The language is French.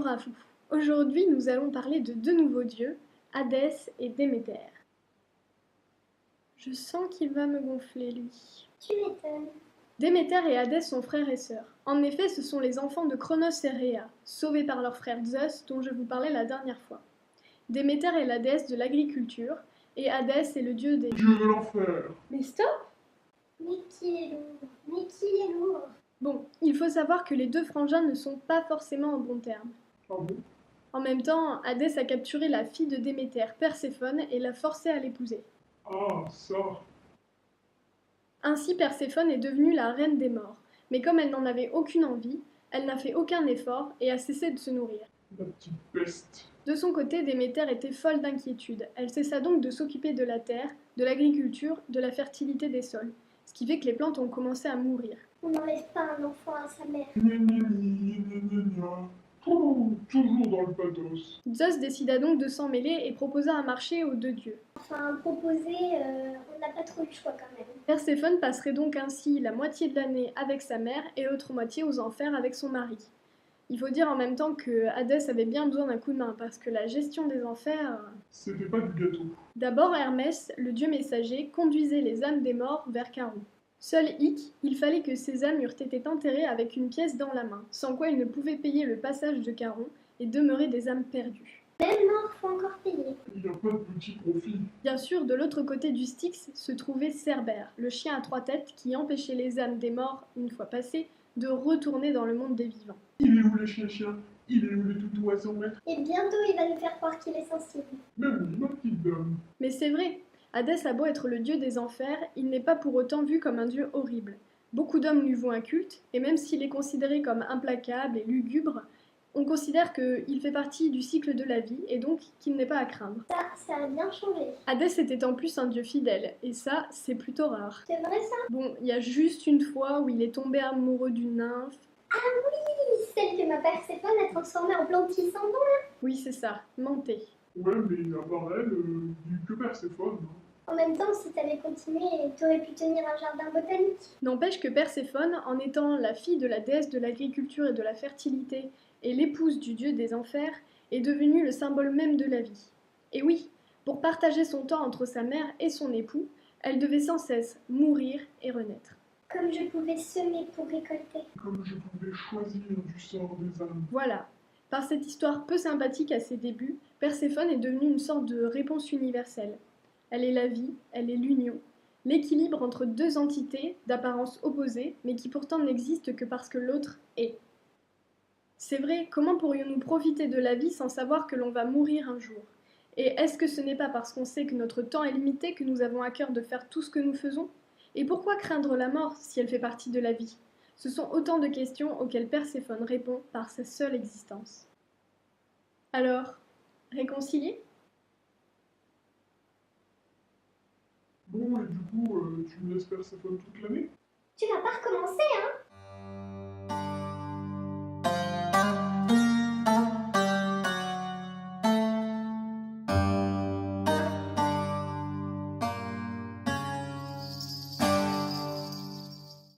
à vous. Aujourd'hui, nous allons parler de deux nouveaux dieux, Hadès et Déméter. Je sens qu'il va me gonfler, lui. Tu m'étonnes. Déméter et Hadès sont frères et sœurs. En effet, ce sont les enfants de Cronos et Rhea, sauvés par leur frère Zeus dont je vous parlais la dernière fois. Déméter est la déesse de l'agriculture, et Hadès est le dieu des... Dieu de l'enfer. Mais stop! Mais qui est lourd. Mais qui est lourd. Bon, il faut savoir que les deux frangins ne sont pas forcément en bons termes. Ah bon? En même temps, Hadès a capturé la fille de Déméter, Perséphone, et l'a forcée à l'épouser. Ah, ça. Ainsi, Perséphone est devenue la reine des morts, mais comme elle n'en avait aucune envie, elle n'a fait aucun effort et a cessé de se nourrir. La petite peste. De son côté, Déméter était folle d'inquiétude. Elle cessa donc de s'occuper de la terre, de l'agriculture, de la fertilité des sols, ce qui fait que les plantes ont commencé à mourir. On n'enlève pas un enfant à sa mère. Gna gna gna gna gna gna. Toujours dans le pathos. Zeus décida donc de s'en mêler et proposa un marché aux deux dieux. Enfin, proposer, on n'a pas trop eu le choix quand même. Perséphone passerait donc ainsi la moitié de l'année avec sa mère et l'autre moitié aux enfers avec son mari. Il faut dire en même temps que Hadès avait bien besoin d'un coup de main parce que la gestion des enfers... C'était pas du gâteau. D'abord Hermès, le dieu messager, conduisait les âmes des morts vers Charon. Seul hic, il fallait que ces âmes eurent été enterrées avec une pièce dans la main, sans quoi ils ne pouvaient payer le passage de Charon et demeurer des âmes perdues. Même mort, faut encore payer. Il n'y a pas de petit profit. Bien sûr, de l'autre côté du Styx se trouvait Cerbère, le chien à trois têtes qui empêchait les âmes des morts, une fois passées, de retourner dans le monde des vivants. Il est où le chien-chien? Il est où le toutou à 100 mètres? Et bientôt, il va nous faire croire qu'il est sensible. Même lui, ma petite dame. Mais c'est vrai, Hadès a beau être le dieu des enfers, il n'est pas pour autant vu comme un dieu horrible. Beaucoup d'hommes lui vouent un culte, et même s'il est considéré comme implacable et lugubre, on considère qu'il fait partie du cycle de la vie, et donc qu'il n'est pas à craindre. Ça a bien changé. Hadès était en plus un dieu fidèle, et ça, c'est plutôt rare. C'est vrai ça? Bon, il y a juste une fois où il est tombé amoureux d'une nymphe. Celle que ma Perséphone a transformée en plante qui sent bon. Oui, c'est ça, Menté. Ouais, mais à part elle, il n'y a que Perséphone. En même temps, si t'avais continué, t'aurais pu tenir un jardin botanique. N'empêche que Perséphone, en étant la fille de la déesse de l'agriculture et de la fertilité, et l'épouse du dieu des enfers, est devenue le symbole même de la vie. Et oui, pour partager son temps entre sa mère et son époux, elle devait sans cesse mourir et renaître. Comme je pouvais semer pour récolter. Comme je pouvais choisir du sort des âmes. Voilà. Par cette histoire peu sympathique à ses débuts, Perséphone est devenue une sorte de réponse universelle. Elle est la vie, elle est l'union, l'équilibre entre deux entités d'apparence opposée, mais qui pourtant n'existent que parce que l'autre est. C'est vrai, comment pourrions-nous profiter de la vie sans savoir que l'on va mourir un jour? Et est-ce que ce n'est pas parce qu'on sait que notre temps est limité que nous avons à cœur de faire tout ce que nous faisons? Et pourquoi craindre la mort si elle fait partie de la vie? Ce sont autant de questions auxquelles Perséphone répond par sa seule existence. Alors, réconciliés? Bon, et du coup, tu me laisses Perséphone toute l'année? Tu vas pas recommencer, hein?